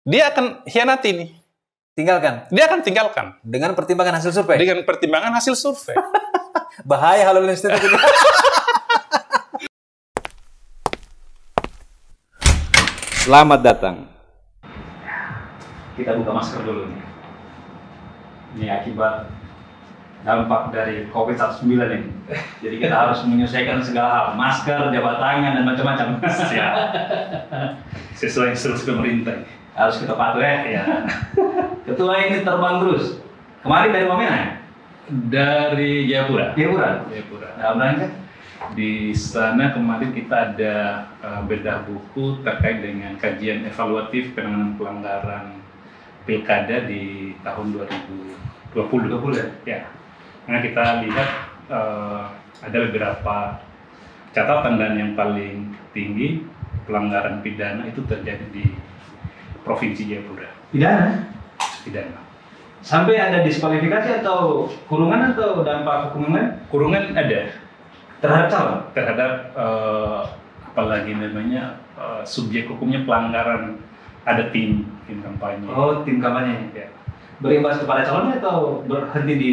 dia akan hianati nih. Tinggalkan. Dia akan tinggalkan. Dengan pertimbangan hasil survei. Dengan pertimbangan hasil survei. Bahaya Halal Institute ini. Selamat datang. Kita buka masker dulu nih. Ini akibat dampak dari COVID-19 ini. Jadi kita harus menyesuaikan segala hal, masker, jabat tangan, dan macam-macam. Siap. Sesuai instruksi pemerintah. Harus kita patuh ya. Ketua ini terbang terus. Kemarin dari mana? Dari Jayapura. Jayapura. Dalam rangka? Di sana kemarin kita ada bedah buku terkait dengan kajian evaluatif penanganan pelanggaran pilkada di tahun 2020 ya. Ya. Karena kita lihat ada beberapa catatan, dan yang paling tinggi pelanggaran pidana itu terjadi di Provinsi Jayapura. Pidana. Sampai ada diskualifikasi atau kurungan atau dampak hukuman? Kurungan ada. Terhadap calon? Terhadap apalagi namanya subjek hukumnya pelanggaran, ada tim kampanye. Oh, tim kampanye. Ya. Berimbas kepada calonnya atau berhenti di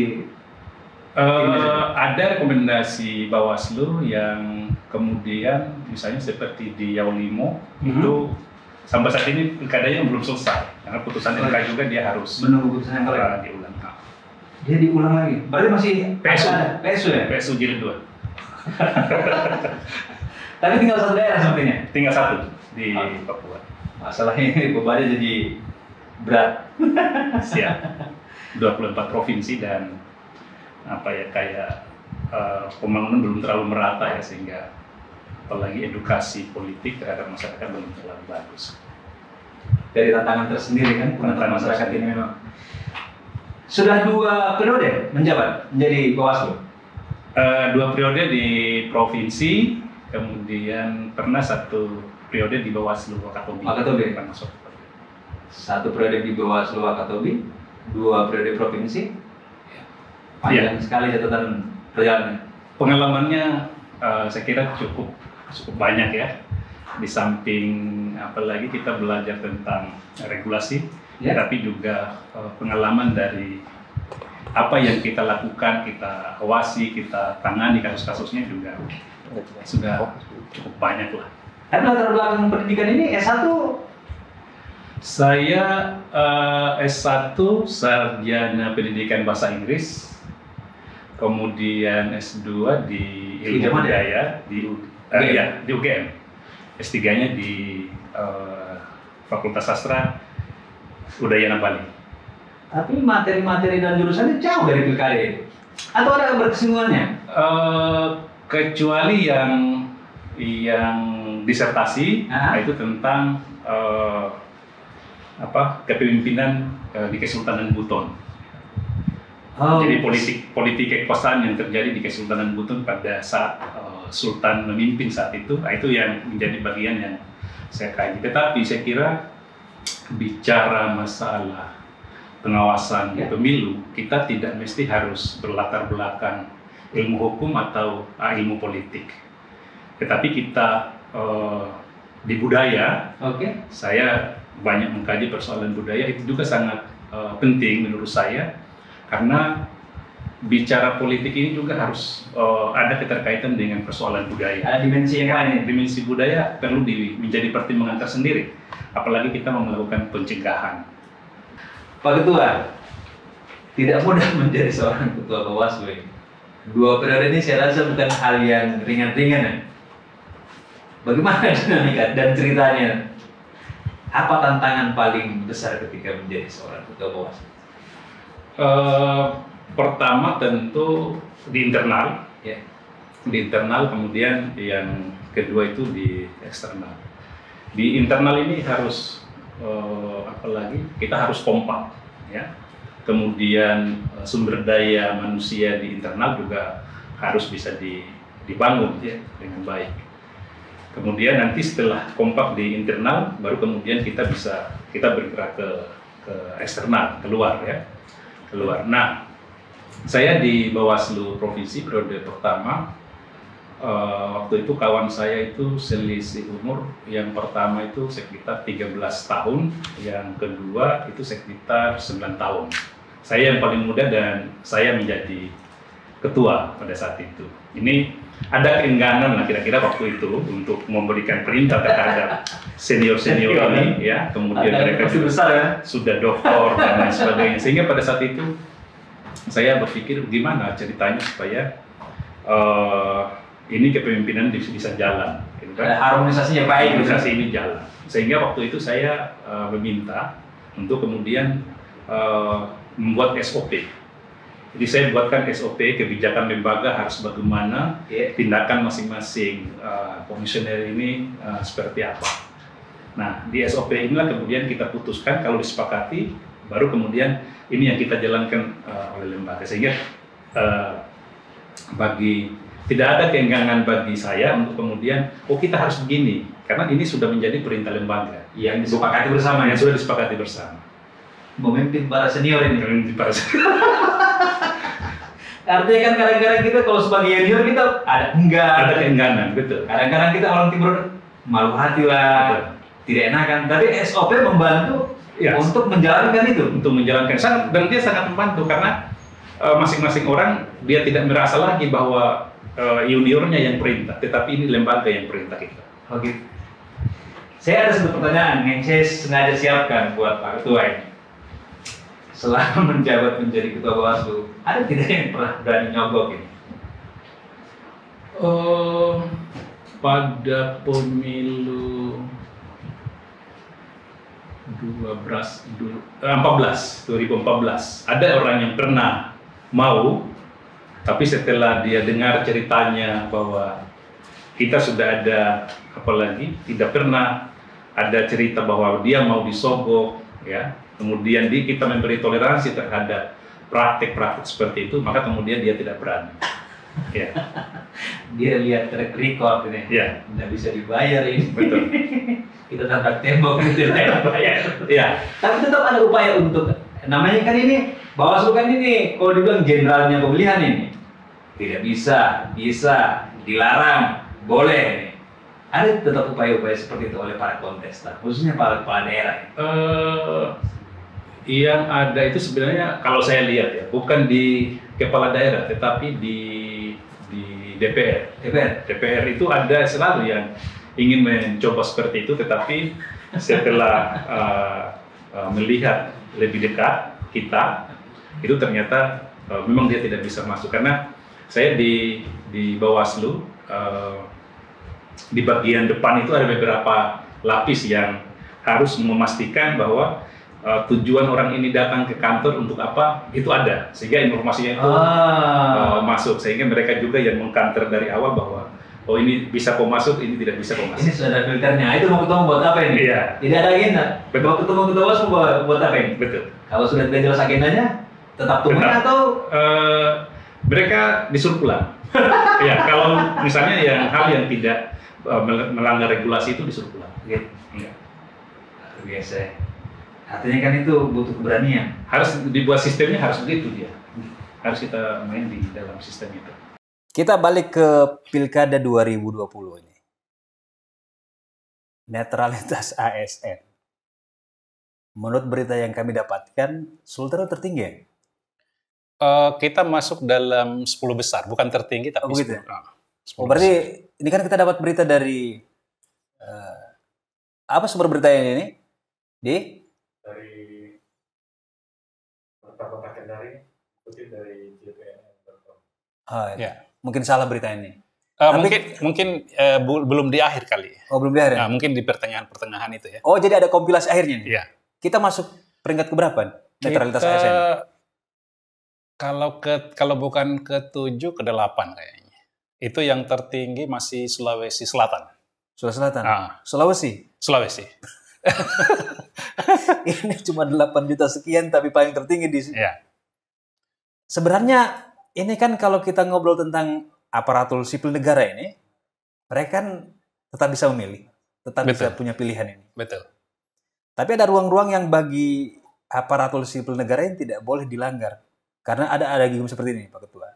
ada rekomendasi Bawaslu yang kemudian misalnya seperti di Yaulimo itu sampai saat ini pilkadanya belum selesai karena putusan MK juga dia harus menunggu putusan MK diulang. Dia diulang lagi. Berarti masih PSU ya? PSU jilid 2. Tapi tinggal satu daerah sepertinya. Tinggal satu di Papua. Masalahnya ini bebannya jadi berat. Siap. 24 provinsi dan kayak pembangunan belum terlalu merata ya, sehingga apalagi edukasi politik terhadap masyarakat belum terlalu bagus. Dari tantangan tersendiri kan untuk masyarakat ini memang. Sudah 2 periode menjabat menjadi Bawaslu. 2 periode di provinsi, kemudian pernah 1 periode di Bawaslu Wakatobi. 1 periode di Bawaslu Wakatobi, 2 periode provinsi. Panjang sekali catatan perjalanan. Pengalamannya saya kira cukup banyak ya. Di samping apalagi kita belajar tentang regulasi, tapi juga pengalaman dari apa yang kita lakukan, kita awasi, kita tangani kasus-kasusnya juga sudah cukup banyak lah. Tapi latar belakang pendidikan ini S1? Saya S1 sarjana pendidikan bahasa Inggris, kemudian S2 di ilmu budaya di UGM, S3-nya di Fakultas Sastra Udayana Bali. Tapi materi-materi dan jurusannya jauh dari pilkada, atau ada bersinggungannya? Kecuali yang disertasi, itu tentang kepemimpinan di Kesultanan Buton. Jadi politik kekuasaan yang terjadi di Kesultanan Buton pada saat Sultan memimpin saat itu yang menjadi bagian yang saya kaji. Tetapi saya kira bicara masalah pengawasan pemilu, kita tidak mesti harus berlatar belakang ilmu hukum atau ilmu politik. Tetapi kita di budaya, saya banyak mengkaji persoalan budaya, itu juga sangat penting menurut saya. Karena bicara politik ini juga harus ada keterkaitan dengan persoalan budaya. Ada dimensi yang lain. Dimensi budaya perlu menjadi pertimbangan tersendiri. Apalagi kita mau melakukan pencegahan. Pak Ketua, tidak mudah menjadi seorang Ketua Bawaslu. 2 periode ini saya rasa bukan hal yang ringan-ringan ya. Bagaimana dinamika dan ceritanya? Apa tantangan paling besar ketika menjadi seorang Ketua Bawaslu? Pertama tentu di internal, kemudian yang kedua itu di eksternal. Di internal ini harus apalagi kita harus kompak, ya. Kemudian sumber daya manusia di internal juga harus bisa dibangun dengan baik. Kemudian nanti setelah kompak di internal, baru kemudian kita bergerak ke eksternal, keluar. Nah, saya di Bawaslu Provinsi periode pertama waktu itu kawan saya itu selisih umur, yang pertama itu sekitar 13 tahun, yang kedua itu sekitar 9 tahun. Saya yang paling muda dan saya menjadi ketua pada saat itu. Ini ada keengganan lah kira-kira waktu itu untuk memberikan perintah terhadap senior-senior ini, ya. Kemudian mereka juga besar ya. sudah doktor dan lain sebagainya. Sehingga pada saat itu saya berpikir gimana ceritanya supaya ini kepemimpinan bisa jalan, gitu kan? Harmonisasinya baik. Harmonisasi ini jalan. Sehingga waktu itu saya meminta untuk kemudian membuat SOP. Jadi saya buatkan SOP, kebijakan lembaga harus bagaimana, tindakan masing-masing komisioner ini seperti apa. Nah, di SOP inilah kemudian kita putuskan, kalau disepakati, baru kemudian ini yang kita jalankan oleh lembaga. Sehingga tidak ada keenggangan bagi saya untuk kemudian, kita harus begini, karena ini sudah menjadi perintah lembaga yang disepakati bersama, yang sudah disepakati bersama. Memimpin para senior ini. Memimpin para senior. Artinya kan kadang-kadang kita kalau sebagai junior kita ada keengganan, betul. Kadang-kadang kita orang timur malu hati lah, betul, tidak enakan. Tapi SOP membantu untuk menjalankan itu. Untuk menjalankan, dan dia sangat membantu karena masing-masing orang dia tidak merasa lagi bahwa juniornya yang perintah, tetapi ini lembaga yang perintah kita. Oke. Saya ada satu pertanyaan yang saya sengaja siapkan buat Pak Ketua ini. Selama menjabat menjadi Ketua Bawaslu, ada tidak yang pernah berani nyogok ini? Pada pemilu 2014, ada orang yang pernah mau, tapi setelah dia dengar ceritanya bahwa kita sudah ada, apalagi tidak pernah ada cerita bahwa dia mau disogok, ya. Kemudian kita memberi toleransi terhadap praktik-praktik seperti itu, maka kemudian dia tidak berani. Ya. Dia lihat track record ini, ya, tidak bisa dibayar ini. Betul. Kita tabrak tembok itu tidak bayar. Ya. Tapi tetap ada upaya untuk, namanya kan ini Bawaslu kan ini, kalau dibilang jenderalnya pemilihan ini, tidak bisa, dilarang, boleh. Ada tetap upaya-upaya seperti itu oleh para kontestan, khususnya para kepala daerah. Yang ada itu sebenarnya kalau saya lihat ya, bukan di kepala daerah, tetapi di DPR. DPR itu ada selalu yang ingin mencoba seperti itu, tetapi setelah melihat lebih dekat kita, itu ternyata memang dia tidak bisa masuk. Karena saya di Bawaslu, di bagian depan itu ada beberapa lapis yang harus memastikan bahwa tujuan orang ini datang ke kantor untuk apa, itu ada, sehingga informasinya itu masuk, sehingga mereka juga yang mengkanter dari awal bahwa ini bisa kok masuk, ini tidak bisa kok masuk. Ini sudah ada filternya, itu mau ketemu buat apa ini? Iya. Tidak ada agenda. Mau ketemu buat apa ini? Betul. Kalau sudah tidak jelas agendanya, tetap tunggu atau mereka disuruh pulang. Ya, kalau misalnya hal yang tidak melanggar regulasi itu disuruh pulang. Gitu. Ya. Luar biasa. Artinya kan itu butuh keberanian. Harus dibuat sistemnya, harus begitu dia. Harus kita main di dalam sistem itu. Kita balik ke Pilkada 2020 ini. Netralitas ASN. Menurut berita yang kami dapatkan, Sultero tertinggi ya? Kita masuk dalam 10 besar, bukan tertinggi tapi begitu 10. Ya? 10 berarti ini kan kita dapat berita dari apa sumber beritanya ini? Dari kota Kendari, ikutin dari JPN.com. Ya. Mungkin salah berita ini. Mungkin belum di akhir kali. Oh, belum di akhir. Nah, mungkin di pertengahan itu ya. Oh, jadi ada kompilasi akhirnya nih. Iya. Kita masuk peringkat keberapa? Netralitas ASN. Kalau bukan ke-7, ke-8 kayaknya. Itu yang tertinggi masih Sulawesi Selatan. Sulawesi Selatan. Sulawesi. Ini cuma 8 juta sekian tapi paling tertinggi di sini. Iya. Sebenarnya ini kan kalau kita ngobrol tentang aparatur sipil negara ini, mereka kan tetap bisa memilih, tetap bisa punya pilihan ini. Betul. Tapi ada ruang-ruang yang bagi aparatur sipil negara ini tidak boleh dilanggar. Karena ada gium seperti ini, Pak Ketua.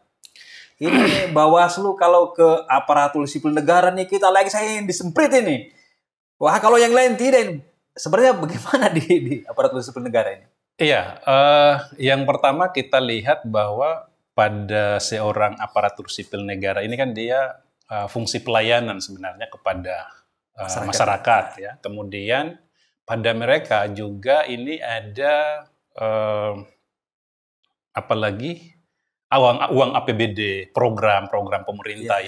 Ini Bawaslu kalau ke aparatur sipil negara nih kita lagi saya yang disemprit ini. Wah kalau yang lain tidak ini. Sebenarnya bagaimana di aparatur sipil negara ini? Iya, yang pertama kita lihat bahwa pada seorang aparatur sipil negara ini kan dia fungsi pelayanan sebenarnya kepada masyarakat ya. Kemudian pada mereka juga ini ada apalagi uang APBD, program-program pemerintah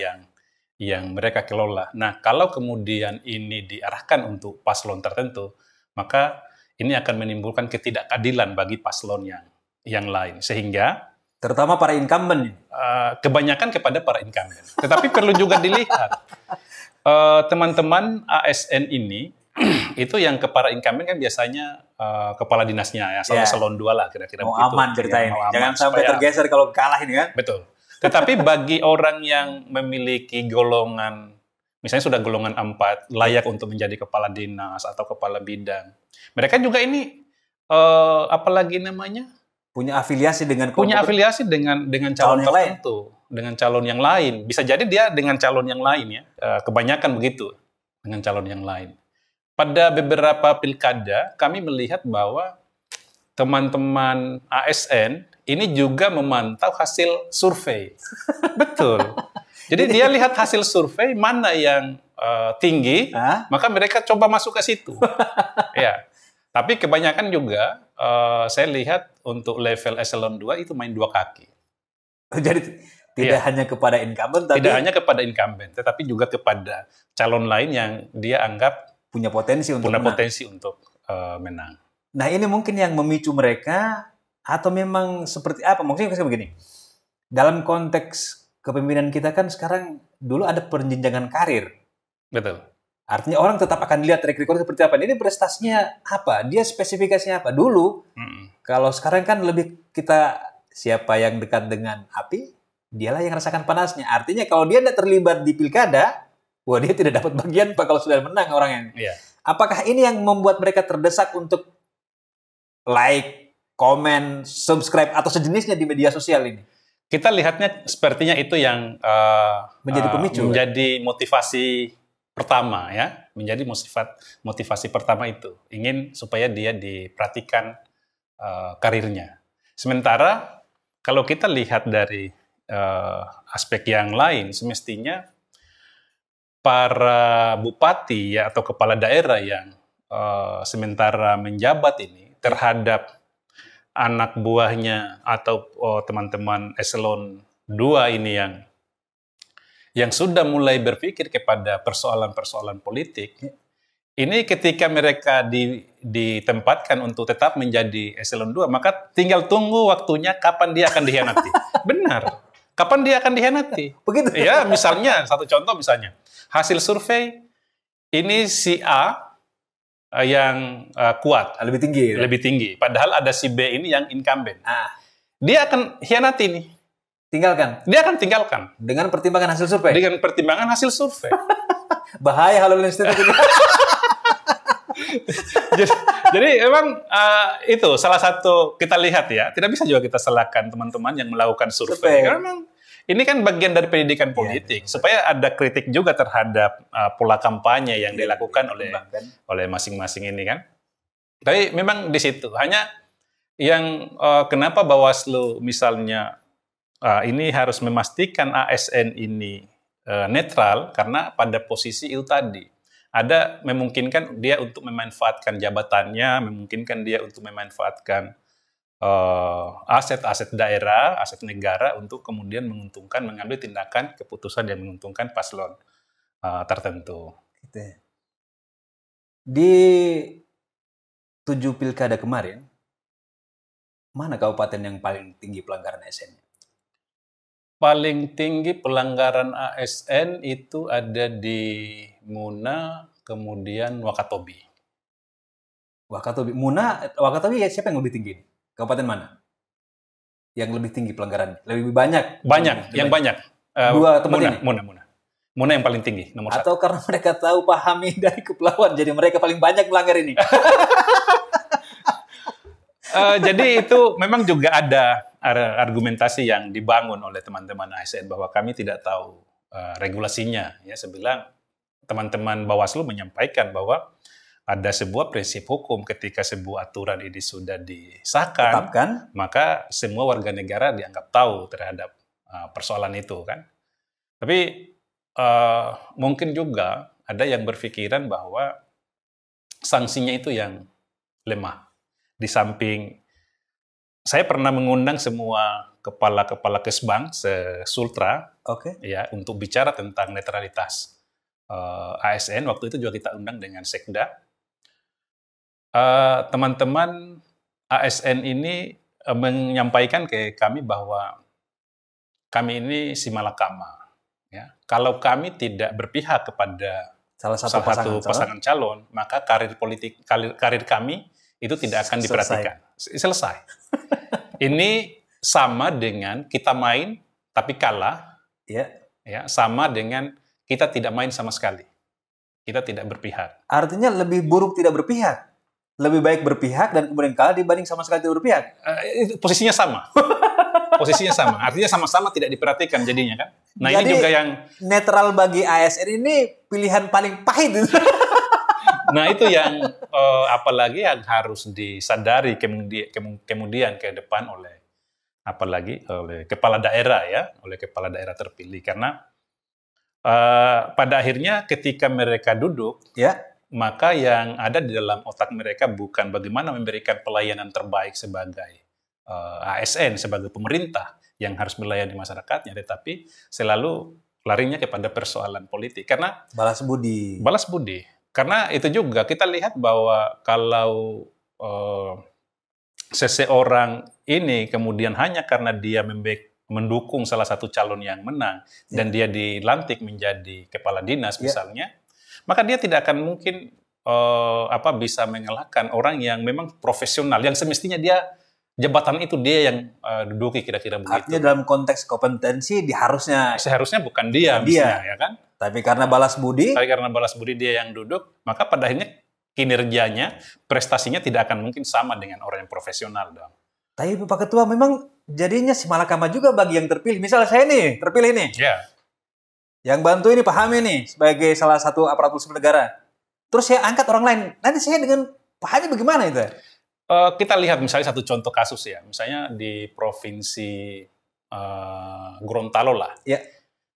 yang mereka kelola. Nah, kalau kemudian ini diarahkan untuk paslon tertentu, maka ini akan menimbulkan ketidakadilan bagi paslon yang lain. Sehingga terutama para incumbent. Kebanyakan kepada para incumbent. Tetapi perlu juga dilihat teman-teman ASN ini itu yang ke para incumbent kan biasanya kepala dinasnya ya, eselon 2 lah kira-kira mau begitu. Aman ceritanya. Mau Jangan aman, sampai supaya tergeser kalau kalah ini kan. Betul. Tetapi bagi orang yang memiliki golongan, misalnya sudah golongan 4, layak untuk menjadi kepala dinas atau kepala bidang, mereka juga ini apalagi namanya? Punya afiliasi dengan dengan calon tertentu, dengan calon yang lain. Bisa jadi dia dengan calon yang lain ya. Kebanyakan begitu dengan calon yang lain. Pada beberapa pilkada kami melihat bahwa teman-teman ASN ini juga memantau hasil survei. Betul. Jadi dia lihat hasil survei mana yang tinggi, maka mereka coba masuk ke situ. Ya. Tapi kebanyakan juga saya lihat untuk level eselon 2 itu main 2 kaki. Jadi tidak hanya kepada incumbent, tapi tidak hanya kepada incumbent, tetapi juga kepada calon lain yang dia anggap punya potensi untuk menang. Nah ini mungkin yang memicu mereka atau memang seperti apa? Maksudnya begini, dalam konteks kepemimpinan kita kan sekarang dulu ada penjenjangan karir. Betul. Artinya orang tetap akan lihat track record seperti apa. Ini prestasinya apa? Dia spesifikasinya apa? Dulu, kalau sekarang kan lebih kita siapa yang dekat dengan api, dialah yang rasakan panasnya. Artinya kalau dia tidak terlibat di pilkada, wah dia tidak dapat bagian Pak kalau sudah menang orangnya. Iya. Apakah ini yang membuat mereka terdesak untuk like, komen, subscribe atau sejenisnya di media sosial ini? Kita lihatnya sepertinya itu yang menjadi pemicu, menjadi motivasi pertama ya, menjadi motivasi pertama itu ingin supaya dia diperhatikan karirnya. Sementara kalau kita lihat dari aspek yang lain, semestinya para bupati ya atau kepala daerah yang sementara menjabat ini terhadap anak buahnya atau teman-teman eselon 2 ini yang sudah mulai berpikir kepada persoalan-persoalan politik, ini ketika mereka ditempatkan untuk tetap menjadi eselon 2, maka tinggal tunggu waktunya kapan dia akan dikhianati. Benar. Kapan dia akan dikhianati? Begitu. Ya, misalnya, satu contoh misalnya, hasil survei, ini si A yang kuat. Lebih tinggi. Ya? Lebih tinggi. Padahal ada si B ini yang incumbent. Dia akan hianati nih. Tinggalkan. Dia akan tinggalkan. Dengan pertimbangan hasil survei. Dengan pertimbangan hasil survei. Bahaya Halul Institute ini. jadi memang itu salah satu kita lihat ya. Tidak bisa juga kita salahkan teman-teman yang melakukan survei. Karena memang ini kan bagian dari pendidikan politik. Supaya ada kritik juga terhadap pola kampanye yang dilakukan oleh masing-masing ini kan. Tapi memang di situ. Hanya yang kenapa Bawaslu misalnya ini harus memastikan ASN ini netral karena pada posisi itu tadi ada memungkinkan dia untuk memanfaatkan jabatannya, memungkinkan dia untuk memanfaatkan aset-aset daerah, aset negara untuk kemudian mengambil tindakan keputusan yang menguntungkan paslon tertentu. Di 7 pilkada kemarin, mana kabupaten yang paling tinggi pelanggaran ASN-nya? Paling tinggi pelanggaran ASN itu ada di Muna, kemudian Wakatobi. Wakatobi ya siapa yang lebih tinggi? Kabupaten mana? Yang lebih tinggi pelanggaran? Lebih banyak? Banyak. Dua tempat ini? Muna yang paling tinggi, nomor 1. Atau karena mereka tahu pahami dari kepulauan, jadi mereka paling banyak melanggar ini? Jadi itu memang juga ada argumentasi yang dibangun oleh teman-teman ASN bahwa kami tidak tahu regulasinya. Ya, saya bilang teman-teman Bawaslu menyampaikan bahwa ada sebuah prinsip hukum ketika sebuah aturan ini sudah disahkan, Tetapkan. maka semua warga negara dianggap tahu terhadap persoalan itu kan. Tapi mungkin juga ada yang berpikiran bahwa sanksinya itu yang lemah. Di samping saya pernah mengundang semua kepala-kepala kesbang se-Sultra Oke. ya untuk bicara tentang netralitas ASN. Waktu itu juga kita undang dengan Sekda. Teman-teman ASN ini menyampaikan ke kami bahwa kami ini si malakama. Ya. Kalau kami tidak berpihak kepada Salah satu pasangan calon, maka karir kami itu tidak akan diperhatikan. Selesai. Ini sama dengan kita main tapi kalah, Ya. ya, sama dengan kita tidak main sama sekali. Kita tidak berpihak. Artinya lebih buruk tidak berpihak. Lebih baik berpihak dan kemudian kalah dibanding sama sekali tidak berpihak. Posisinya sama. Posisinya sama. Artinya sama-sama tidak diperhatikan jadinya kan. Nah, Jadi, ini juga yang netral bagi ASN ini pilihan paling pahit. nah itu yang apalagi yang harus disadari kemudian ke depan oleh apalagi oleh kepala daerah ya, oleh kepala daerah terpilih karena pada akhirnya ketika mereka duduk Ya. maka yang ada di dalam otak mereka bukan bagaimana memberikan pelayanan terbaik sebagai ASN, sebagai pemerintah yang harus melayani masyarakatnya, tetapi selalu larinya kepada persoalan politik. Karena Balas budi. balas budi. Karena itu juga kita lihat bahwa kalau seseorang ini kemudian hanya karena dia mendukung salah satu calon yang menang dan dia dilantik menjadi kepala dinas misalnya, maka dia tidak akan mungkin bisa mengalahkan orang yang memang profesional, yang semestinya dia jabatan itu dia yang duduki kira-kira begitu. Artinya dalam konteks kompetensi Seharusnya bukan dia, misalnya, ya kan? Tapi karena balas budi, Dia yang duduk, maka pada akhirnya kinerjanya, prestasinya tidak akan mungkin sama dengan orang yang profesional dong. tapi Pak Ketua memang jadinya si malakama juga bagi yang terpilih. Misalnya saya nih, terpilih nih. Ya. Yang bantu ini Pak Hami nih, sebagai salah satu aparatur sipil negara. Terus saya angkat orang lain. Nanti saya dengan Pak Hami bagaimana itu? Kita lihat misalnya satu contoh kasus ya, misalnya di provinsi Gorontalo lah. Ya.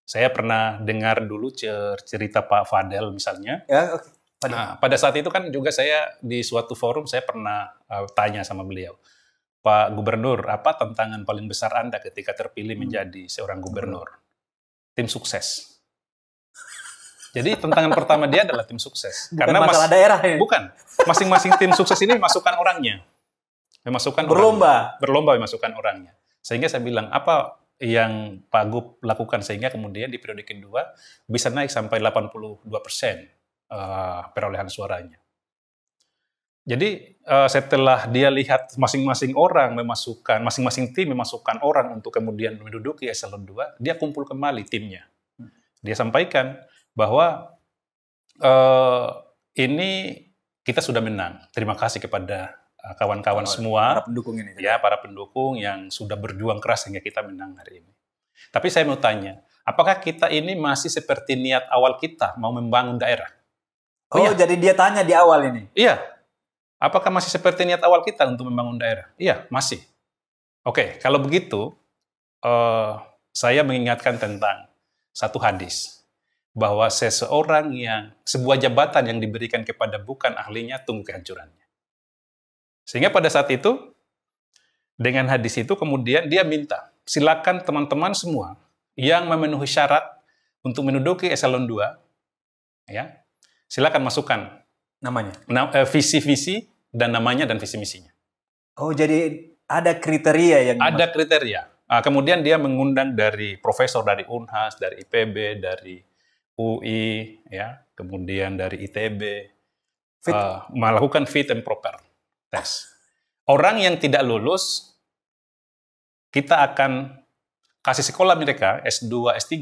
Saya pernah dengar dulu cerita Pak Fadel misalnya. Ya, oke. Nah, pada saat itu kan juga saya di suatu forum saya pernah tanya sama beliau, Pak Gubernur, apa tantangan paling besar Anda ketika terpilih menjadi seorang gubernur? Tim sukses. Jadi tantangan pertama dia adalah tim sukses. Bukan masalah daerah ya? Bukan. Masing-masing tim sukses ini memasukkan orangnya. Berlomba memasukkan orangnya. Sehingga saya bilang, apa yang Pak Gub lakukan sehingga kemudian di periode kedua bisa naik sampai 82% perolehan suaranya. Jadi setelah dia lihat masing-masing tim memasukkan orang untuk kemudian menduduki eselon 2, dia kumpul kembali timnya. Dia sampaikan bahwa ini kita sudah menang. Terima kasih kepada kawan-kawan semua, para pendukung ini. ya, para pendukung yang sudah berjuang keras sehingga kita menang hari ini. Tapi saya mau tanya, apakah kita ini masih seperti niat awal kita mau membangun daerah? Jadi dia tanya di awal ini. Iya. Apakah masih seperti niat awal kita untuk membangun daerah? Iya, masih. Oke, kalau begitu, saya mengingatkan tentang satu hadis. Bahwa sebuah jabatan yang diberikan kepada bukan ahlinya, tunggu kehancurannya. Sehingga pada saat itu, dengan hadis itu kemudian dia minta, silakan teman-teman semua yang memenuhi syarat untuk menduduki eselon 2, ya, silakan masukkan Namanya. visi-visi dan namanya dan visi misinya. Oh, jadi ada kriteria yang Ada kriteria. Kemudian dia mengundang dari profesor dari Unhas, dari IPB, dari UI, ya, kemudian dari ITB, melakukan fit and proper test. Orang yang tidak lulus, kita akan kasih sekolah mereka S2, S3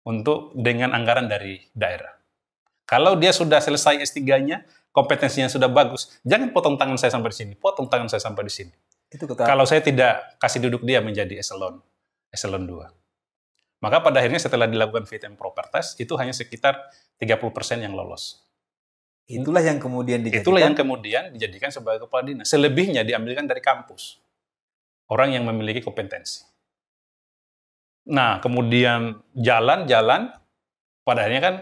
untuk dengan anggaran dari daerah. Kalau dia sudah selesai S3-nya, kompetensinya sudah bagus, jangan potong tangan saya sampai di sini, potong tangan saya sampai di sini. Itu ketua. Kalau saya tidak kasih duduk dia menjadi eselon 2. Maka pada akhirnya setelah dilakukan fit and proper test, itu hanya sekitar 30% yang lolos. Itulah yang kemudian dijadikan sebagai kepala dinas. Selebihnya diambilkan dari kampus. Orang yang memiliki kompetensi. Nah, kemudian jalan-jalan, pada akhirnya kan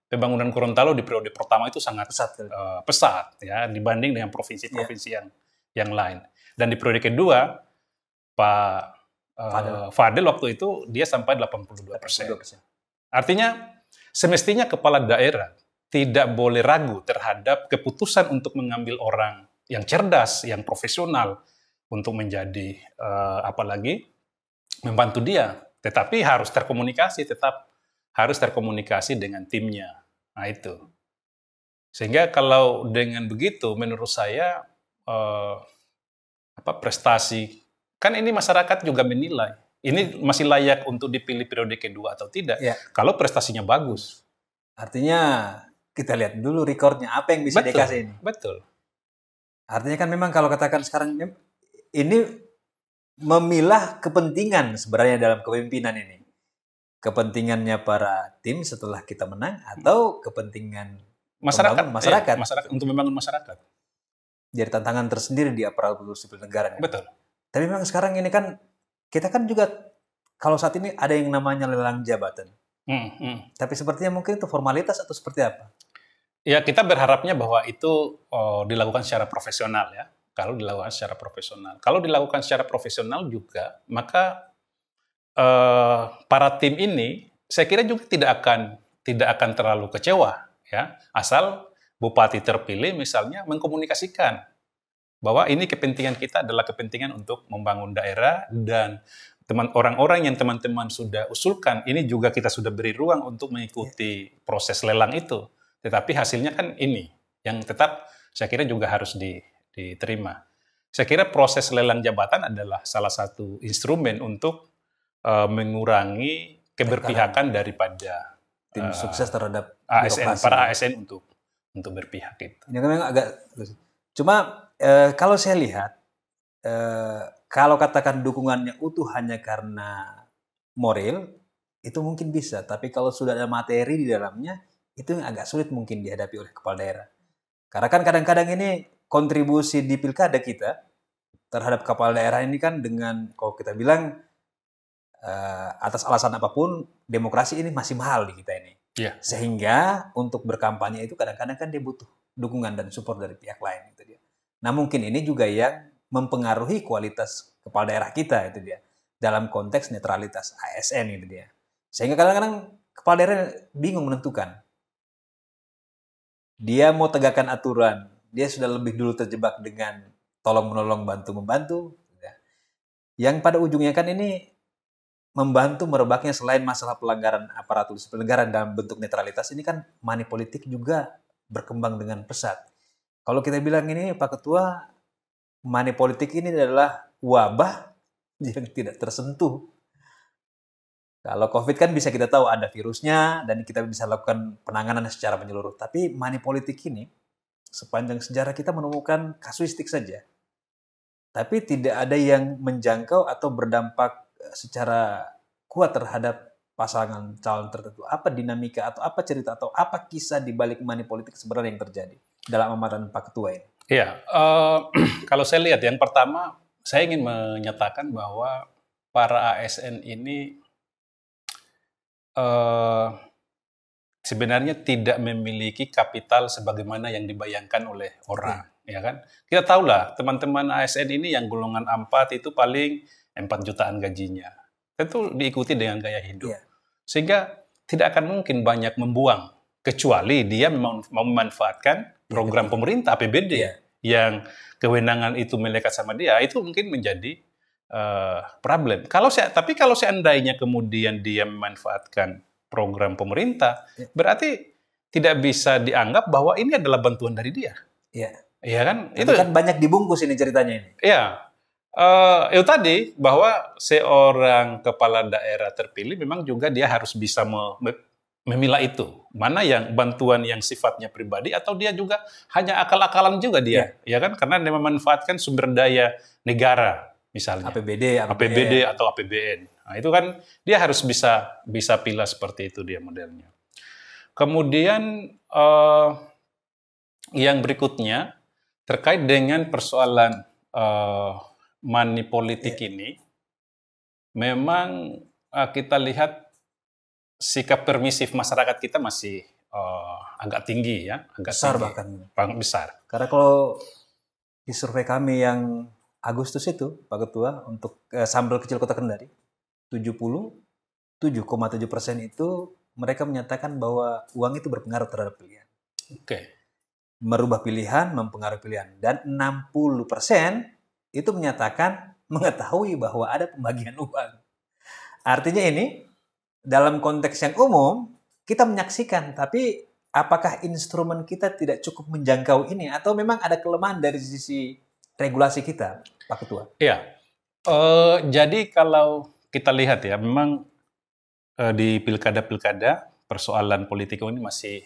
pembangunan Gorontalo di periode pertama itu sangat pesat ya, dibanding dengan provinsi-provinsi yang lain. Dan di periode kedua, Pak Fadel waktu itu dia sampai 82%. Artinya semestinya kepala daerah tidak boleh ragu terhadap keputusan untuk mengambil orang yang cerdas, yang profesional untuk menjadi apalagi membantu dia. Tetapi harus terkomunikasi dengan timnya. Nah itu. Sehingga kalau dengan begitu menurut saya prestasi, kan ini masyarakat juga menilai, ini masih layak untuk dipilih periode kedua atau tidak, kalau prestasinya bagus. Artinya, kita lihat dulu rekornya, apa yang bisa dikasih ini. Betul. Artinya kan memang kalau katakan sekarang, ini memilah kepentingan sebenarnya dalam kepemimpinan ini. Kepentingannya para tim setelah kita menang, atau kepentingan masyarakat. Masyarakat untuk membangun masyarakat. Jadi tantangan tersendiri di aparatur sipil negara. Betul. Tapi memang sekarang ini kan kita kan juga kalau saat ini ada yang namanya lelang jabatan. Tapi sepertinya mungkin itu formalitas atau seperti apa? Ya kita berharapnya bahwa itu dilakukan secara profesional ya. Kalau dilakukan secara profesional juga, maka para tim ini saya kira juga tidak akan terlalu kecewa ya, asal bupati terpilih misalnya mengkomunikasikan bahwa ini kepentingan kita adalah kepentingan untuk membangun daerah, dan orang-orang yang teman-teman sudah usulkan ini juga kita sudah beri ruang untuk mengikuti proses lelang itu. Tetapi hasilnya kan ini yang tetap saya kira juga harus diterima. Saya kira proses lelang jabatan adalah salah satu instrumen untuk mengurangi keberpihakan daripada tim sukses terhadap para ASN untuk berpihak itu. Ini kan memang agak, cuma kalau saya lihat, kalau katakan dukungannya utuh hanya karena moral, itu mungkin bisa. Tapi kalau sudah ada materi di dalamnya, itu yang agak sulit mungkin dihadapi oleh kepala daerah. Karena kan kadang-kadang ini kontribusi di pilkada kita terhadap kepala daerah ini kan dengan, kalau kita bilang, atas alasan apapun, demokrasi ini masih mahal di kita ini. Yeah. Sehingga untuk berkampanye itu kadang-kadang kan dia butuh dukungan dan support dari pihak lain. Itu dia. Nah mungkin ini juga yang mempengaruhi kualitas kepala daerah kita, itu dia. Dalam konteks netralitas ASN itu dia. Sehingga kadang-kadang kepala daerah bingung menentukan. Dia mau tegakkan aturan, dia sudah lebih dulu terjebak dengan tolong-menolong, bantu-membantu. Yang pada ujungnya kan ini membantu merebaknya selain masalah pelanggaran aparatur sipil negara dalam bentuk netralitas, ini kan money politik juga berkembang dengan pesat. Kalau kita bilang ini Pak Ketua, money politik ini adalah wabah yang tidak tersentuh. Kalau COVID kan bisa kita tahu ada virusnya dan kita bisa lakukan penanganan secara menyeluruh. Tapi money politik ini sepanjang sejarah kita menemukan kasuistik saja. Tapi tidak ada yang menjangkau atau berdampak secara kuat terhadap pasangan calon tertentu. Apa dinamika atau apa cerita atau apa kisah di balik money politik sebenarnya yang terjadi dalam amatan Pak Ketua ini? Iya, kalau saya lihat yang pertama, saya ingin menyatakan bahwa para ASN ini sebenarnya tidak memiliki kapital sebagaimana yang dibayangkan oleh orang, ya kan? Kita tahulah teman-teman ASN ini yang golongan A4 itu paling 4 jutaan gajinya. Tentu diikuti dengan gaya hidup. Sehingga tidak akan mungkin banyak membuang, kecuali dia memang memanfaatkan program pemerintah APBD yang kewenangan itu melekat sama dia, itu mungkin menjadi problem. Tapi kalau seandainya kemudian dia memanfaatkan program pemerintah, berarti tidak bisa dianggap bahwa ini adalah bantuan dari dia. Iya kan? Itu kan banyak dibungkus ini ceritanya ini. Iya. Itu tadi bahwa seorang kepala daerah terpilih memang juga dia harus bisa memilah itu. Mana yang bantuan yang sifatnya pribadi atau dia juga hanya akal-akalan juga dia, ya kan? Karena dia memanfaatkan sumber daya negara, misalnya APBD, APBD atau APBN. Nah, itu kan dia harus bisa pilih seperti itu dia modelnya. Kemudian yang berikutnya terkait dengan persoalan money politik ini, memang kita lihat sikap permisif masyarakat kita masih agak tinggi ya, agak besar tinggi. bahkan Besar. Karena kalau di survei kami yang Agustus itu, Pak Ketua, untuk sampel kecil Kota Kendari, 77,7% itu mereka menyatakan bahwa uang itu berpengaruh terhadap pilihan. Oke. Merubah pilihan, mempengaruhi pilihan. Dan 60% itu menyatakan mengetahui bahwa ada pembagian uang. Artinya ini, dalam konteks yang umum, kita menyaksikan, tapi apakah instrumen kita tidak cukup menjangkau ini, atau memang ada kelemahan dari sisi regulasi kita, Pak Ketua? Iya. Jadi kalau kita lihat ya, memang di pilkada-pilkada persoalan politik ini masih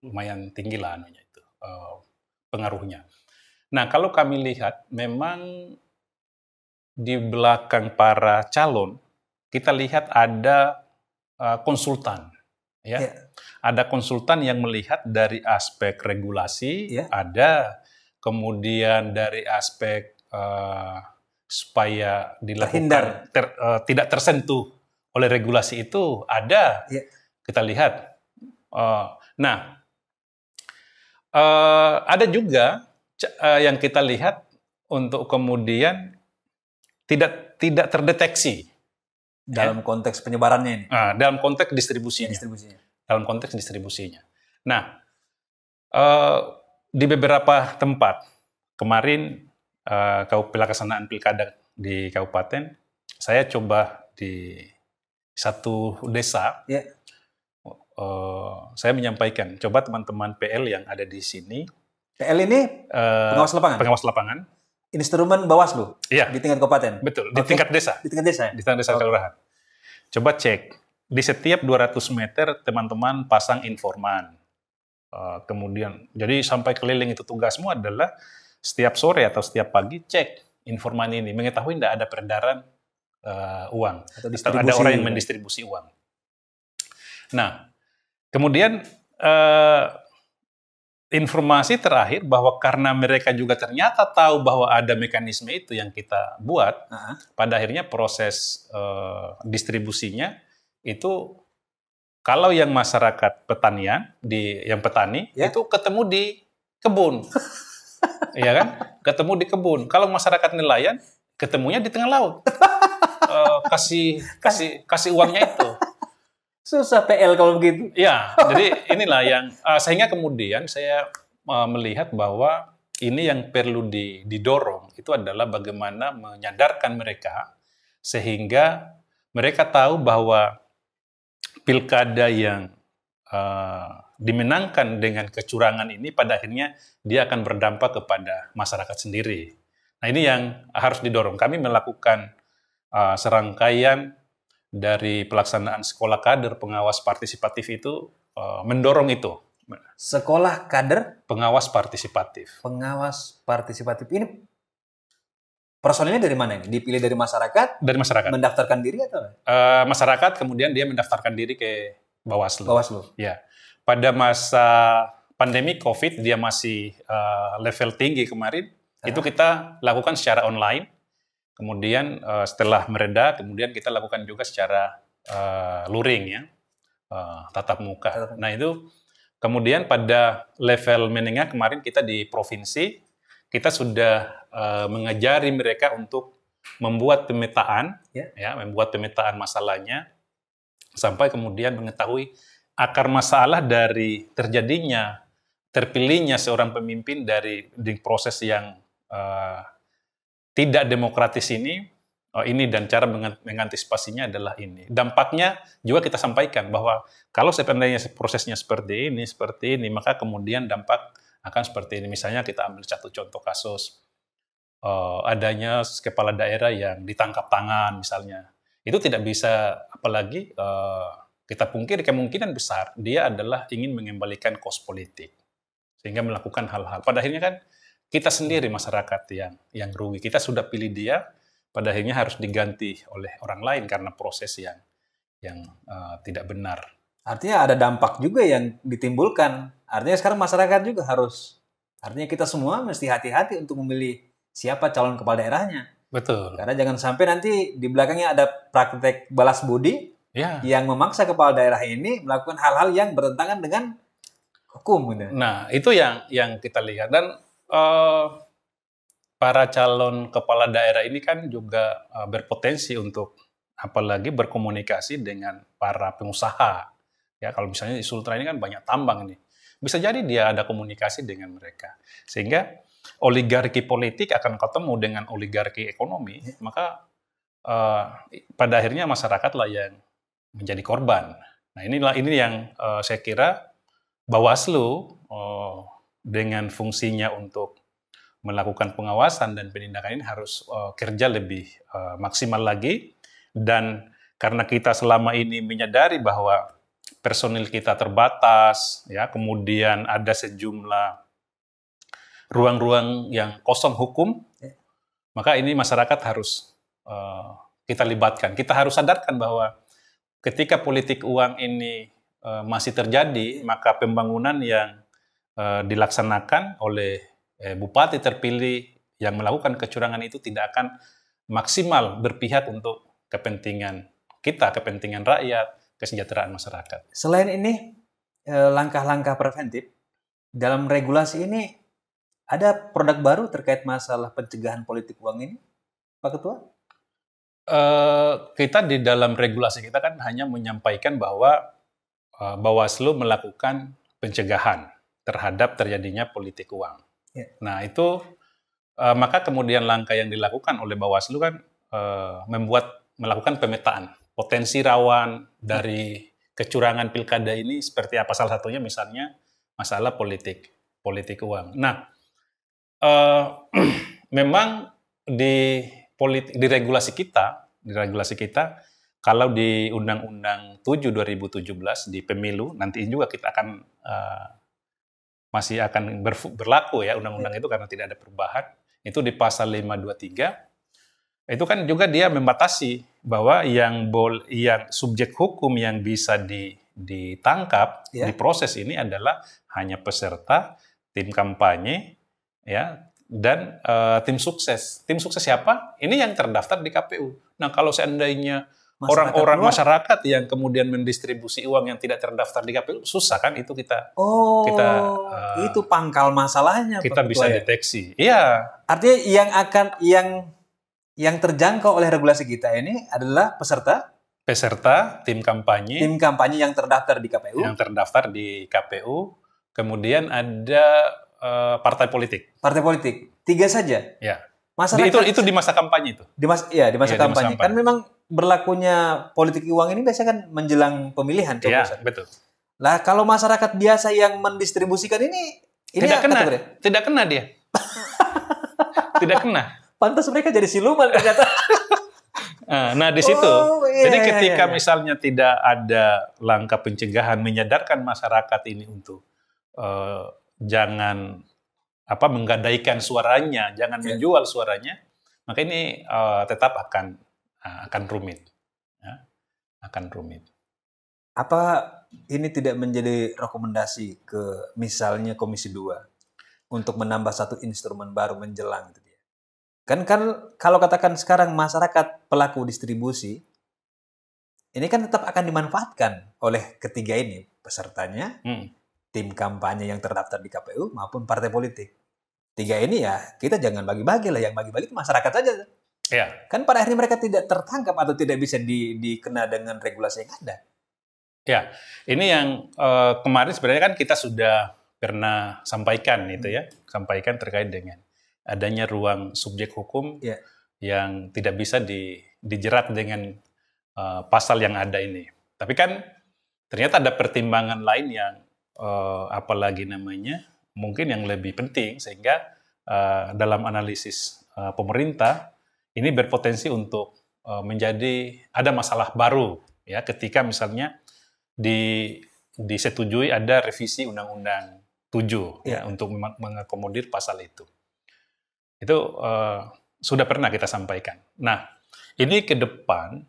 lumayan tinggi lah pengaruhnya. Nah, kalau kami lihat, memang di belakang para calon, kita lihat ada konsultan, ya. Ada konsultan yang melihat dari aspek regulasi, ada kemudian dari aspek supaya dilakukan tidak tersentuh oleh regulasi itu ada. Kita lihat. Ada juga yang kita lihat untuk kemudian tidak terdeteksi dalam konteks penyebarannya ini. Dalam konteks distribusinya. Dalam konteks distribusinya. Nah, di beberapa tempat kemarin pelaksanaan pilkada di kabupaten, saya coba di satu desa, saya menyampaikan, coba teman-teman PL yang ada di sini. PL ini pengawas lapangan? Pengawas lapangan. Instrumen Bawaslu di tingkat kabupaten? Betul, di tingkat desa. Di tingkat desa? Di tingkat desa kelurahan. Coba cek, di setiap 200 meter teman-teman pasang informan. Kemudian, jadi sampai keliling itu tugasmu adalah setiap sore atau setiap pagi cek informan ini, mengetahui tidak ada peredaran uang, atau ada orang yang mendistribusi uang. Nah, kemudian informasi terakhir bahwa karena mereka juga ternyata tahu bahwa ada mekanisme itu yang kita buat, pada akhirnya proses distribusinya itu kalau yang masyarakat petanian, yang petani, itu ketemu di kebun. Iya kan? Ketemu di kebun. Kalau masyarakat nelayan, ketemunya di tengah laut. Kasih uangnya itu. Susah PL kalau begitu. Ya, jadi inilah yang sehingga kemudian saya melihat bahwa ini yang perlu didorong itu adalah bagaimana menyadarkan mereka sehingga mereka tahu bahwa pilkada yang dimenangkan dengan kecurangan ini pada akhirnya dia akan berdampak kepada masyarakat sendiri. Nah, ini yang harus didorong. Kami melakukan serangkaian dari pelaksanaan sekolah kader pengawas partisipatif itu mendorong itu. Sekolah kader? Pengawas partisipatif. Pengawas partisipatif. Ini personilnya dari mana ini? Dipilih dari masyarakat? Dari masyarakat. Mendaftarkan diri atau? Masyarakat kemudian dia mendaftarkan diri ke Bawaslu. Bawaslu. Ya. Pada masa pandemi COVID dia masih level tinggi kemarin. Itu kita lakukan secara online. Kemudian setelah mereda, kemudian kita lakukan juga secara luring ya, tatap muka. Nah itu kemudian pada level menengah kemarin kita di provinsi, kita sudah mengajari mereka untuk membuat pemetaan, membuat pemetaan masalahnya, sampai kemudian mengetahui akar masalah dari terpilihnya seorang pemimpin di proses yang tidak demokratis ini dan cara mengantisipasinya adalah ini. Dampaknya juga kita sampaikan bahwa kalau sebenarnya prosesnya seperti ini, maka kemudian dampak akan seperti ini. Misalnya kita ambil satu contoh kasus adanya kepala daerah yang ditangkap tangan misalnya. Itu tidak bisa, apalagi kita pungkiri kemungkinan besar dia adalah ingin mengembalikan kos politik sehingga melakukan hal-hal. Pada akhirnya kan kita sendiri masyarakat yang rugi. Kita sudah pilih dia, pada akhirnya harus diganti oleh orang lain karena proses yang tidak benar. Artinya ada dampak juga yang ditimbulkan. Artinya sekarang masyarakat juga harus, artinya kita semua mesti hati-hati untuk memilih siapa calon kepala daerahnya. Betul. Karena jangan sampai nanti di belakangnya ada praktek balas budi yang memaksa kepala daerah ini melakukan hal-hal yang bertentangan dengan hukum. Gitu. Nah, itu yang kita lihat. Dan para calon kepala daerah ini kan juga berpotensi untuk apalagi berkomunikasi dengan para pengusaha. Ya, kalau misalnya di Sultra ini kan banyak tambang ini. Bisa jadi dia ada komunikasi dengan mereka. Sehingga oligarki politik akan ketemu dengan oligarki ekonomi, maka pada akhirnya masyarakatlah yang menjadi korban. Nah, ini yang saya kira Bawaslu dengan fungsinya untuk melakukan pengawasan dan penindakan ini harus kerja lebih maksimal lagi. Dan karena kita selama ini menyadari bahwa personil kita terbatas, ya, kemudian ada sejumlah ruang-ruang yang kosong hukum, maka ini masyarakat harus kita libatkan. Kita harus sadarkan bahwa ketika politik uang ini masih terjadi, maka pembangunan yang dilaksanakan oleh bupati terpilih yang melakukan kecurangan itu tidak akan maksimal berpihak untuk kepentingan kita, kepentingan rakyat, kesejahteraan masyarakat. Selain ini, langkah-langkah preventif, dalam regulasi ini ada produk baru terkait masalah pencegahan politik uang ini, Pak Ketua? Kita di dalam regulasi kita kan hanya menyampaikan bahwa Bawaslu melakukan pencegahan terhadap terjadinya politik uang. Nah, itu maka kemudian langkah yang dilakukan oleh Bawaslu kan melakukan pemetaan potensi rawan dari kecurangan pilkada ini seperti apa. Salah satunya misalnya masalah politik uang. Nah, memang di regulasi kita kalau di Undang-Undang 7 2017 di pemilu nanti juga kita akan masih akan berlaku ya undang-undang itu karena tidak ada perubahan. Itu di pasal 523 itu kan juga dia membatasi bahwa yang subjek hukum yang bisa ditangkap di proses ini adalah hanya peserta, tim kampanye, ya, dan tim sukses. Tim sukses siapa? Ini yang terdaftar di KPU. Nah, kalau seandainya orang-orang masyarakat yang kemudian mendistribusi uang yang tidak terdaftar di KPU, susah kan itu kita itu pangkal masalahnya. Kita bisa deteksi. Iya. Artinya yang terjangkau oleh regulasi kita ini adalah peserta, tim kampanye yang terdaftar di KPU. Yang terdaftar di KPU. Kemudian ada partai politik. Partai politik. 3 saja. Ya. Masyarakat itu di masa kampanye itu. Di masa kampanye. Kan memang berlakunya politik uang ini biasanya kan menjelang pemilihan. Iya, betul. Lah kalau masyarakat biasa yang mendistribusikan ini tidak kena dia. Tidak kena. Pantas mereka jadi siluman ternyata. Nah, di situ. Jadi ketika misalnya tidak ada langkah pencegahan menyadarkan masyarakat ini untuk jangan menggadaikan suaranya, jangan menjual suaranya, maka ini tetap akan rumit. Ya, akan rumit. Apa ini tidak menjadi rekomendasi ke misalnya Komisi 2 untuk menambah satu instrumen baru menjelang itu dia? Kan kalau katakan sekarang masyarakat pelaku distribusi ini kan tetap akan dimanfaatkan oleh ketiga ini, pesertanya, tim kampanye yang terdaftar di KPU maupun partai politik. 3 ini ya kita jangan bagi-bagi lah, yang bagi-bagi itu masyarakat saja. Ya. Kan pada akhirnya mereka tidak tertangkap atau tidak bisa dikena dengan regulasi yang ada. Ya, ini yang kemarin sebenarnya kan kita sudah pernah sampaikan itu ya, sampaikan terkait dengan adanya ruang subjek hukum yang tidak bisa dijerat dengan pasal yang ada ini. Tapi kan ternyata ada pertimbangan lain yang apalagi namanya mungkin yang lebih penting sehingga dalam analisis pemerintah ini berpotensi untuk menjadi ada masalah baru ya ketika misalnya disetujui ada revisi Undang-Undang 7 ya untuk mengakomodir pasal itu. Itu sudah pernah kita sampaikan. Nah, ini ke depan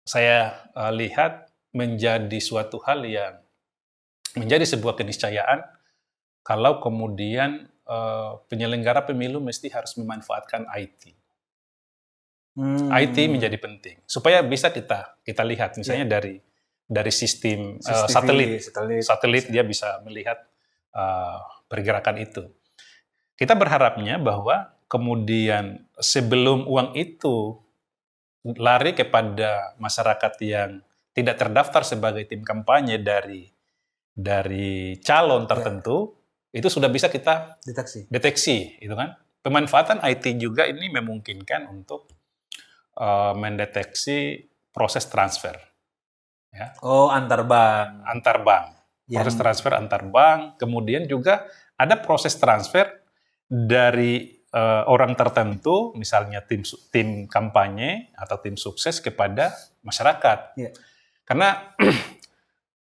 saya lihat menjadi suatu hal yang menjadi sebuah keniscayaan kalau kemudian penyelenggara pemilu mesti harus memanfaatkan IT. IT menjadi penting supaya bisa kita lihat misalnya dari sistem satelit dia bisa melihat pergerakan itu. Kita berharapnya bahwa kemudian sebelum uang itu lari kepada masyarakat yang tidak terdaftar sebagai tim kampanye dari calon tertentu, itu sudah bisa kita deteksi, itu kan. Pemanfaatan IT juga ini memungkinkan untuk mendeteksi proses transfer. Ya. Oh, antar bank. Proses transfer antar bank. Kemudian juga ada proses transfer dari orang tertentu, misalnya tim kampanye atau tim sukses kepada masyarakat. Yeah. Karena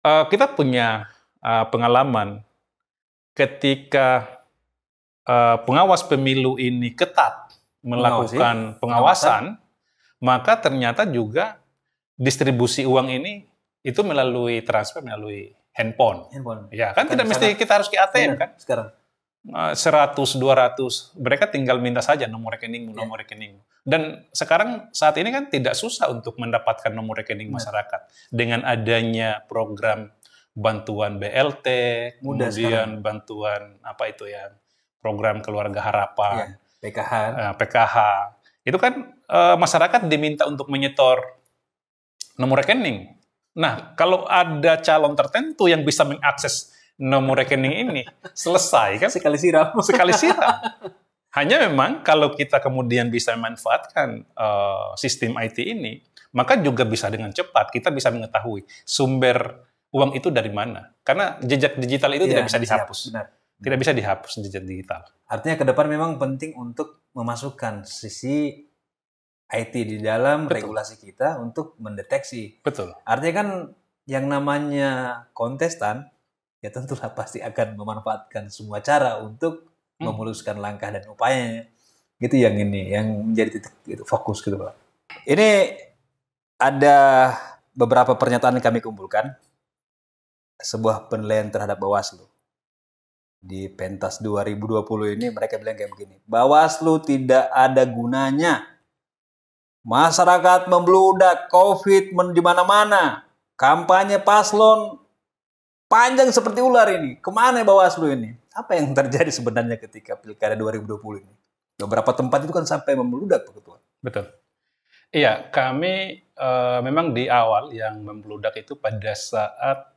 kita punya pengalaman ketika pengawas pemilu ini ketat melakukan pengawasan, maka ternyata juga distribusi uang ini itu melalui transfer melalui handphone. Ya kan tidak mesti kita harus ke ATM kan? Sekarang 100, 200, mereka tinggal minta saja nomor rekeningmu. Dan sekarang saat ini kan tidak susah untuk mendapatkan nomor rekening masyarakat dengan adanya program bantuan BLT, kemudian bantuan program keluarga harapan, PKH. Itu kan masyarakat diminta untuk menyetor nomor rekening. Nah, kalau ada calon tertentu yang bisa mengakses nomor rekening ini, selesai kan? Sekali siram. Hanya memang kalau kita kemudian bisa memanfaatkan sistem IT ini, maka juga bisa dengan cepat kita bisa mengetahui sumber uang itu dari mana. Karena jejak digital itu tidak bisa dihapus. Benar. Tidak bisa dihapus jejak digital. Artinya ke depan memang penting untuk memasukkan sisi IT di dalam regulasi kita untuk mendeteksi. Betul. Artinya kan yang namanya kontestan, ya tentulah pasti akan memanfaatkan semua cara untuk memuluskan langkah dan upayanya. Gitu yang menjadi titik itu, fokus gitu Pak. Ini ada beberapa pernyataan yang kami kumpulkan. Sebuah penilaian terhadap Bawaslu. Di Pentas 2020 ini mereka bilang kayak begini. Bawaslu tidak ada gunanya. Masyarakat membludak, COVID di mana-mana. Kampanye paslon panjang seperti ular ini. Kemana Bawaslu ini? Apa yang terjadi sebenarnya ketika Pilkada 2020 ini? Beberapa tempat itu kan sampai membludak, Pak Ketua. Betul. Iya, kami memang di awal yang membludak itu pada saat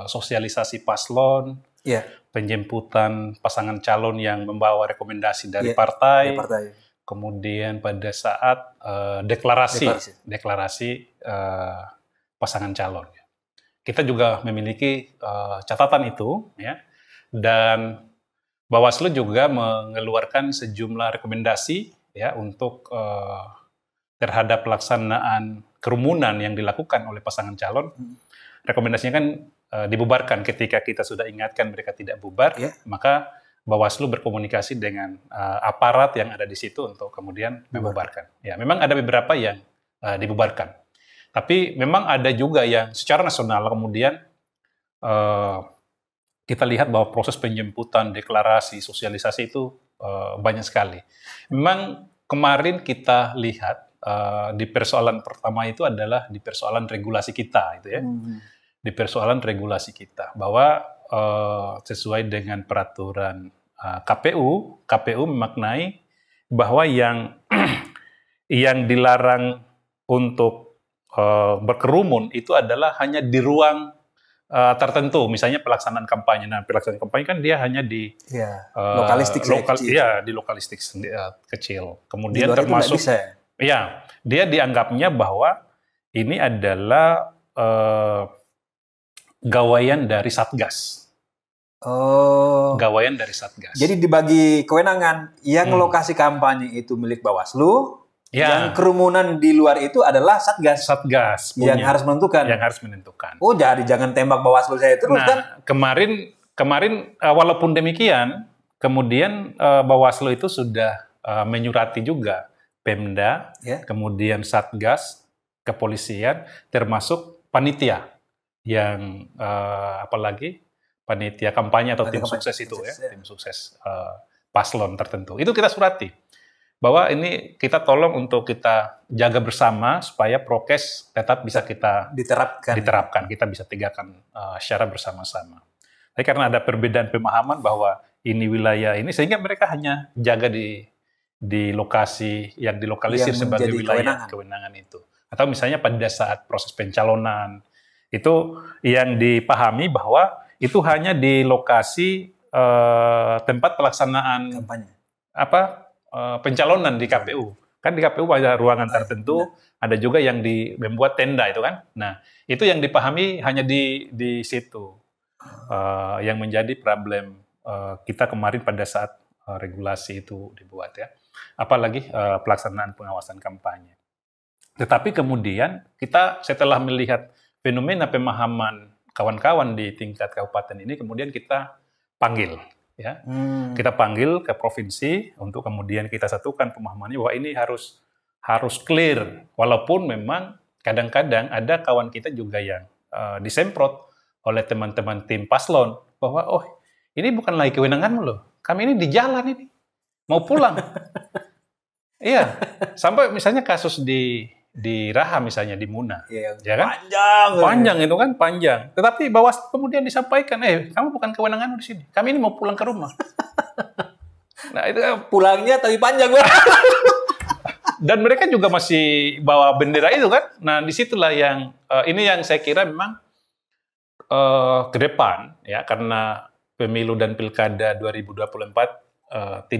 sosialisasi paslon, penjemputan pasangan calon yang membawa rekomendasi dari partai. Kemudian pada saat deklarasi pasangan calon. Kita juga memiliki catatan itu, ya, dan Bawaslu juga mengeluarkan sejumlah rekomendasi ya untuk terhadap pelaksanaan kerumunan yang dilakukan oleh pasangan calon. Rekomendasinya kan dibubarkan ketika kita sudah ingatkan mereka tidak bubar, maka Bawaslu berkomunikasi dengan aparat yang ada di situ untuk kemudian membubarkan. Ya, memang ada beberapa yang dibubarkan. Tapi memang ada juga yang secara nasional kemudian kita lihat bahwa proses penjemputan, deklarasi, sosialisasi itu banyak sekali. Memang kemarin kita lihat di persoalan pertama itu adalah di persoalan regulasi kita, itu ya. Di persoalan regulasi kita bahwa sesuai dengan peraturan KPU memaknai bahwa yang dilarang untuk berkerumun itu adalah hanya di ruang tertentu, misalnya pelaksanaan kampanye. Nah, pelaksanaan kampanye kan dia hanya di di lokalistik kecil. Kemudian termasuk dia dianggapnya bahwa ini adalah gawaian dari Satgas. Gawaian dari Satgas. Jadi dibagi kewenangan yang lokasi kampanye itu milik Bawaslu, Yang kerumunan di luar itu adalah Satgas. Satgas yang harus menentukan. Yang harus menentukan. Oh, jadi jangan tembak Bawaslu saya terus kan? Kemarin walaupun demikian, kemudian Bawaslu itu sudah menyurati juga Pemda, kemudian Satgas, kepolisian, termasuk panitia yang apalagi panitia kampanye atau tim sukses itu tim sukses paslon tertentu. Itu kita surati bahwa ini kita tolong untuk kita jaga bersama supaya prokes tetap bisa kita diterapkan, kita bisa tegakkan secara bersama-sama. Tapi karena ada perbedaan pemahaman bahwa ini wilayah ini, sehingga mereka hanya jaga di lokasi yang dilokalisir sebagai wilayah kewenangan itu. Atau misalnya pada saat proses pencalonan, itu yang dipahami bahwa itu hanya di lokasi tempat pelaksanaan kampanye. Pencalonan di KPU. Kan di KPU ada ruangan tertentu, ada juga yang membuat tenda itu kan. Nah, itu yang dipahami hanya di situ. Yang menjadi problem kita kemarin pada saat regulasi itu dibuat ya. Apalagi pelaksanaan pengawasan kampanye. Tetapi kemudian kita setelah melihat fenomena pemahaman kawan-kawan di tingkat kabupaten ini, kemudian kita panggil. Ya, kita panggil ke provinsi untuk kemudian kita satukan pemahamannya bahwa ini harus clear, walaupun memang kadang-kadang ada kawan kita juga yang disemprot oleh teman-teman tim paslon bahwa ini bukan lagi kewenanganmu loh, kami ini di jalan ini mau pulang. Iya, sampai misalnya kasus di Raha misalnya di Muna, ya kan? Panjang itu kan panjang. Tetapi Bawaslu kemudian disampaikan, kamu bukan kewenangan di sini. Kami ini mau pulang ke rumah. Nah itu pulangnya tapi panjang. Dan mereka juga masih bawa bendera itu kan. Nah disitulah yang ini yang saya kira memang ke depan ya, karena pemilu dan pilkada 2024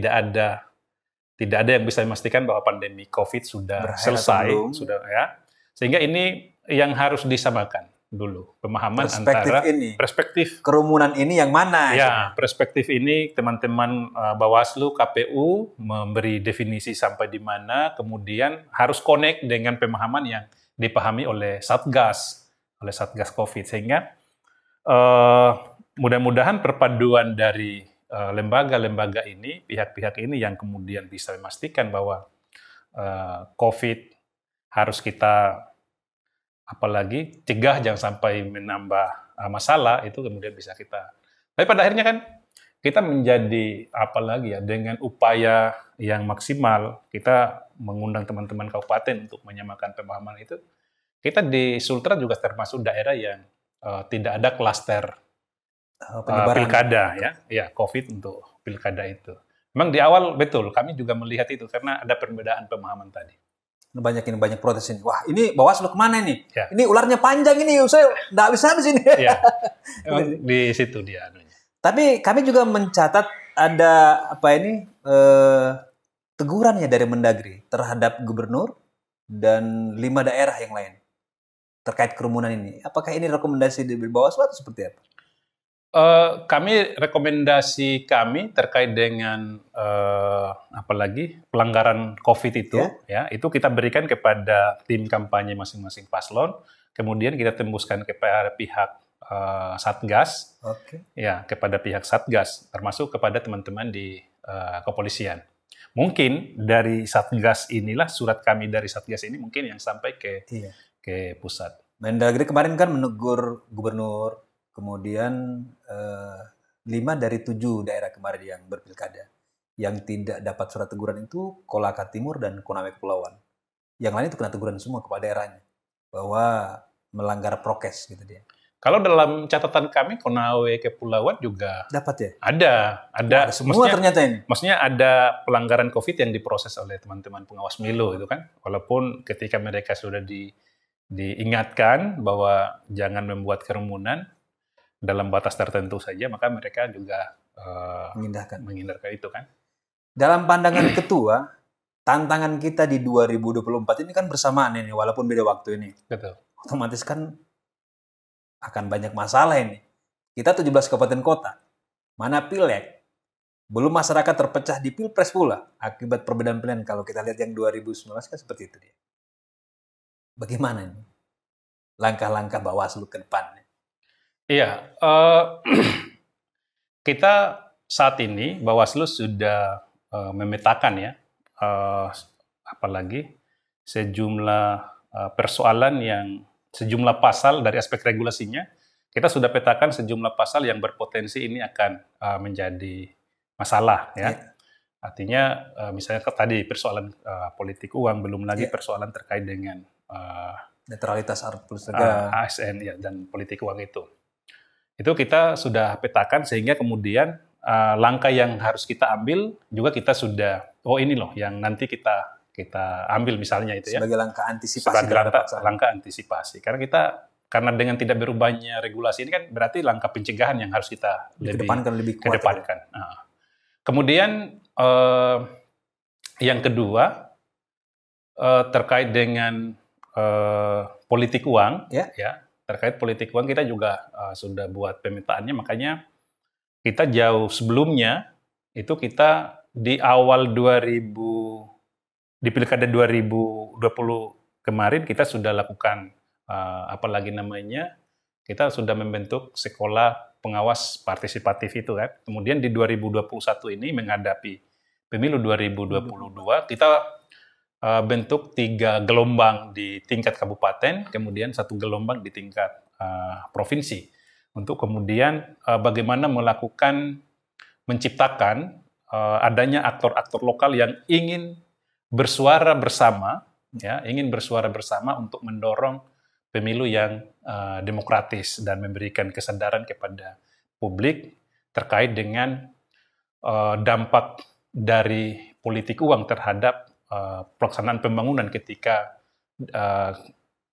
tidak ada yang bisa memastikan bahwa pandemi COVID sudah selesai, sudah ya. Sehingga ini yang harus disamakan dulu, pemahaman antara perspektif kerumunan ini yang mana? Ya, perspektif ini teman-teman Bawaslu, KPU memberi definisi sampai di mana, kemudian harus connect dengan pemahaman yang dipahami oleh Satgas COVID, sehingga mudah-mudahan perpaduan dari lembaga-lembaga ini, pihak-pihak ini yang kemudian bisa memastikan bahwa COVID harus kita apalagi cegah jangan sampai menambah masalah, itu kemudian bisa kita. Tapi pada akhirnya kan kita menjadi apalagi ya, dengan upaya yang maksimal kita mengundang teman-teman kabupaten untuk menyamakan pemahaman itu. Kita di Sultra juga termasuk daerah yang tidak ada klaster pilkada ya COVID untuk pilkada itu. Memang di awal betul kami juga melihat itu karena ada perbedaan pemahaman tadi. Banyak protes ini. Wah ini Bawaslu kemana nih? Ya. Ini ularnya panjang ini, saya nggak habis ini. Ya. Memang di situ dia anunya. Tapi kami juga mencatat ada tegurannya dari Mendagri terhadap gubernur dan 5 daerah yang lain terkait kerumunan ini. Apakah ini rekomendasi dari Bawaslu atau seperti apa? Rekomendasi kami terkait dengan apalagi pelanggaran COVID itu, itu kita berikan kepada tim kampanye masing-masing paslon, kemudian kita tembuskan kepada pihak Satgas, kepada pihak Satgas, termasuk kepada teman-teman di kepolisian. Mungkin dari Satgas inilah surat kami dari Satgas ini mungkin yang sampai ke pusat. Mendagri kemarin kan menegur gubernur. Kemudian 5 dari 7 daerah kemarin yang berpilkada. Yang tidak dapat surat teguran itu Kolaka Timur dan Konawe Kepulauan. Yang lain itu kena teguran semua kepada daerahnya. Bahwa melanggar prokes gitu dia. Kalau dalam catatan kami Konawe Kepulauan juga dapat ya? Ada semua ternyata ini. Maksudnya ada pelanggaran COVID yang diproses oleh teman-teman pengawas pemilu itu kan. Walaupun ketika mereka sudah diingatkan bahwa jangan membuat kerumunan dalam batas tertentu saja, maka mereka juga menghindarkan itu kan. Dalam pandangan ketua, tantangan kita di 2024 ini kan bersamaan ini, walaupun beda waktu ini. Betul. Otomatis kan akan banyak masalah ini. Kita 17 kabupaten kota, mana pileg, Belum masyarakat terpecah di Pilpres pula akibat perbedaan pilihan. Kalau kita lihat yang 2019 kan seperti itu dia. Bagaimana ini? Langkah-langkah Bawaslu ke depan. Iya, kita saat ini Bawaslu sudah memetakan ya, apalagi sejumlah persoalan yang sejumlah pasal dari aspek regulasinya, kita sudah petakan sejumlah pasal yang berpotensi ini akan menjadi masalah ya. Artinya misalnya tadi persoalan politik uang, belum lagi persoalan terkait dengan netralitas plus negara, ASN ya, dan politik uang itu. Itu kita sudah petakan sehingga kemudian langkah yang harus kita ambil juga kita sudah, oh ini loh yang nanti kita ambil misalnya itu ya. Sebagai langkah antisipasi. Sebagai langkah antisipasi. Karena dengan tidak berubahnya regulasi ini kan berarti langkah pencegahan yang harus kita lebih kedepankan. Nah. Kemudian yang kedua terkait dengan politik uang, ya terkait politik uang kita juga sudah buat pemetaannya, makanya kita jauh sebelumnya itu kita di awal di Pilkada 2020 kemarin kita sudah lakukan kita sudah membentuk sekolah pengawas partisipatif itu kan. Kemudian di 2021 ini menghadapi pemilu 2022 kita bentuk 3 gelombang di tingkat kabupaten, kemudian 1 gelombang di tingkat provinsi untuk kemudian bagaimana menciptakan adanya aktor-aktor lokal yang ingin bersuara bersama untuk mendorong pemilu yang demokratis dan memberikan kesadaran kepada publik terkait dengan dampak dari politik uang terhadap pelaksanaan pembangunan ketika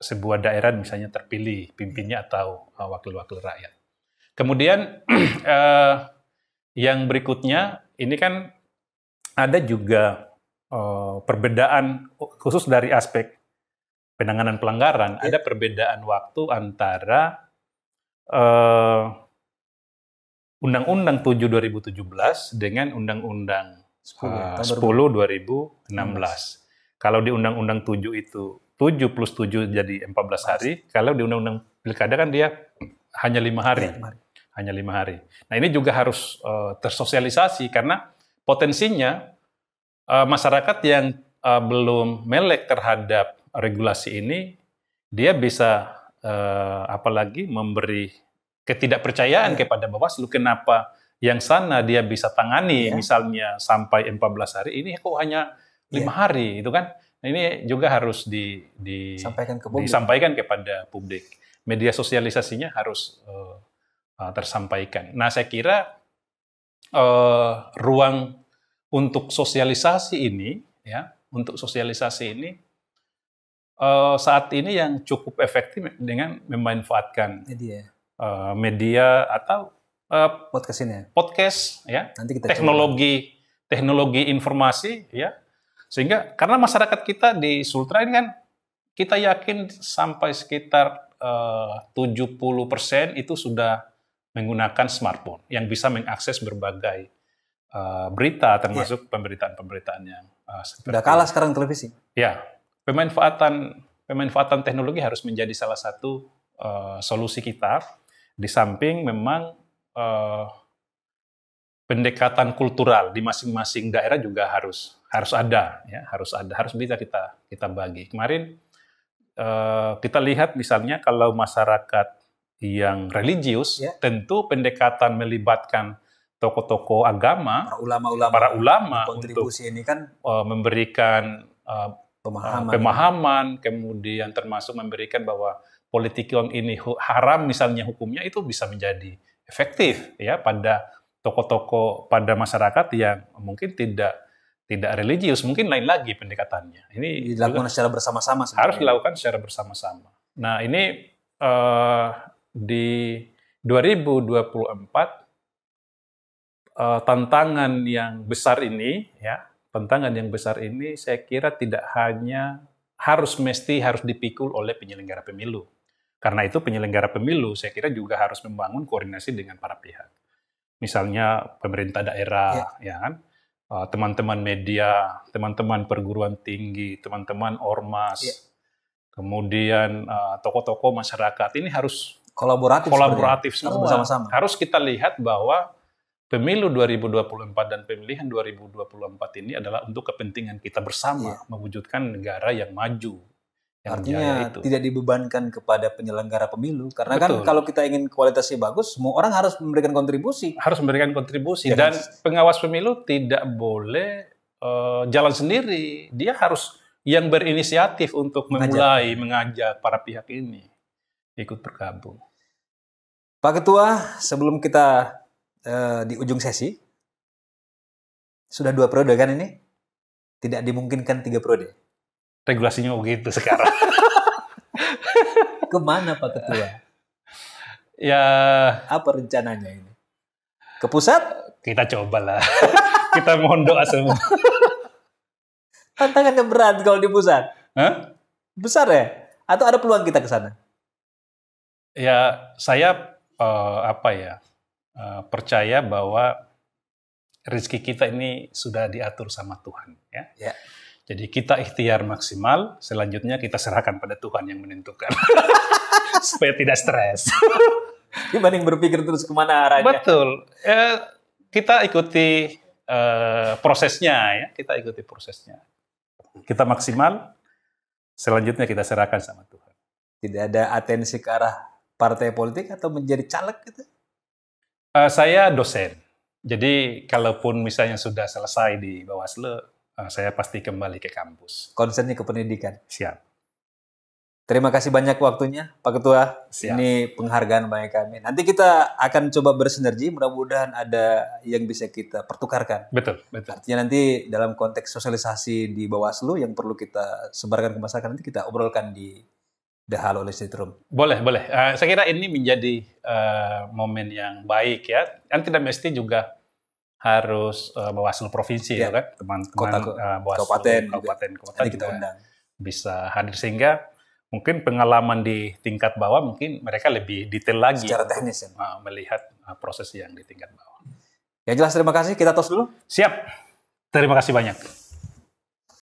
sebuah daerah misalnya terpilih pimpinnya atau wakil-wakil rakyat. Kemudian yang berikutnya ini kan ada juga perbedaan khusus dari aspek penanganan pelanggaran, ada perbedaan waktu antara Undang-Undang 7 2017 dengan Undang-Undang 10 2016. Kalau di Undang-Undang 7 itu 7 plus 7 jadi 14 hari, kalau di Undang-Undang Pilkada kan dia hanya 5 hari. Hanya 5 hari. Nah ini juga harus tersosialisasi karena potensinya masyarakat yang belum melek terhadap regulasi ini, dia bisa apalagi memberi ketidakpercayaan kepada Bawaslu. Kenapa yang sana dia bisa tangani misalnya sampai 14 hari, ini kok hanya 5 hari, itu kan? Nah, ini juga harus disampaikan kepada publik. Media sosialisasinya harus tersampaikan. Nah, saya kira ruang untuk sosialisasi ini, saat ini yang cukup efektif dengan memanfaatkan media atau podcast, ya, nanti kita teknologi informasi, ya, sehingga karena masyarakat kita di Sultra ini kan kita yakin sampai sekitar 70% itu sudah menggunakan smartphone yang bisa mengakses berbagai berita, termasuk pemberitaan-pemberitaan yang sudah kalah sekarang televisi. Ya, pemanfaatan teknologi harus menjadi salah satu solusi kita. Di samping memang pendekatan kultural di masing-masing daerah juga harus ada, ya, harus bisa kita bagi. Kemarin kita lihat misalnya kalau masyarakat yang religius, tentu pendekatan melibatkan tokoh-tokoh agama, para ulama kontribusi untuk ini kan memberikan pemahaman, kemudian termasuk memberikan bahwa politik uang ini haram misalnya hukumnya, itu bisa menjadi efektif ya pada tokoh-tokoh, pada masyarakat yang mungkin tidak religius, mungkin lain lagi pendekatannya. Ini dilakukan secara bersama-sama. Harus dilakukan secara bersama-sama. Nah, ini di 2024 tantangan yang besar ini, saya kira tidak hanya harus dipikul oleh penyelenggara pemilu. Karena itu penyelenggara pemilu saya kira juga harus membangun koordinasi dengan para pihak. misalnya pemerintah daerah, ya kan, teman-teman media, teman-teman perguruan tinggi, teman-teman ormas, kemudian tokoh-tokoh masyarakat. Ini harus kolaboratif semua. Harus bersama-sama. Harus kita lihat bahwa pemilu 2024 dan pemilihan 2024 ini adalah untuk kepentingan kita bersama, mewujudkan negara yang maju. Yang Artinya itu tidak dibebankan kepada penyelenggara pemilu, karena kan kalau kita ingin kualitasnya bagus, semua orang harus memberikan kontribusi. Harus memberikan kontribusi, dan pengawas pemilu tidak boleh jalan sendiri. Dia harus yang berinisiatif untuk mengajak para pihak ini ikut bergabung. Pak Ketua, sebelum kita di ujung sesi, sudah 2 periode kan ini? Tidak dimungkinkan 3 periode. Regulasinya begitu sekarang. Kemana Pak Ketua? Ya. Apa rencananya ini? Ke pusat? Kita cobalah. Kita mohon doa semua. Tantangannya berat kalau di pusat. Hah? Besar ya? Atau ada peluang kita ke sana? Ya, saya percaya bahwa rezeki kita ini sudah diatur sama Tuhan, ya. Jadi kita ikhtiar maksimal, selanjutnya kita serahkan pada Tuhan yang menentukan. Supaya tidak stres. Dibanding berpikir terus kemana arahnya. Betul. Kita ikuti prosesnya, ya. Kita ikuti prosesnya. Kita maksimal, selanjutnya kita serahkan sama Tuhan. Tidak ada atensi ke arah partai politik atau menjadi caleg gitu? Saya dosen. Jadi kalaupun misalnya sudah selesai di Bawaslu, saya pasti kembali ke kampus. Konsennya ke pendidikan. Siap. Terima kasih banyak waktunya, Pak Ketua. Siap. Ini penghargaan bagi kami. Nanti kita akan coba bersinergi, mudah-mudahan ada yang bisa kita pertukarkan. Betul. Artinya nanti dalam konteks sosialisasi di Bawaslu yang perlu kita sebarkan ke masyarakat, nanti kita obrolkan di The Halo Legislative Room. Boleh. Saya kira ini menjadi momen yang baik, ya. Kan tidak mesti juga harus Bawaslu provinsi, ya kan, teman-teman Bawaslu kabupaten kita undang. Bisa hadir, sehingga mungkin pengalaman di tingkat bawah mungkin mereka lebih detail lagi secara teknis, ya, melihat proses yang di tingkat bawah. Ya jelas, terima kasih. Kita tos dulu. Siap. Terima kasih banyak.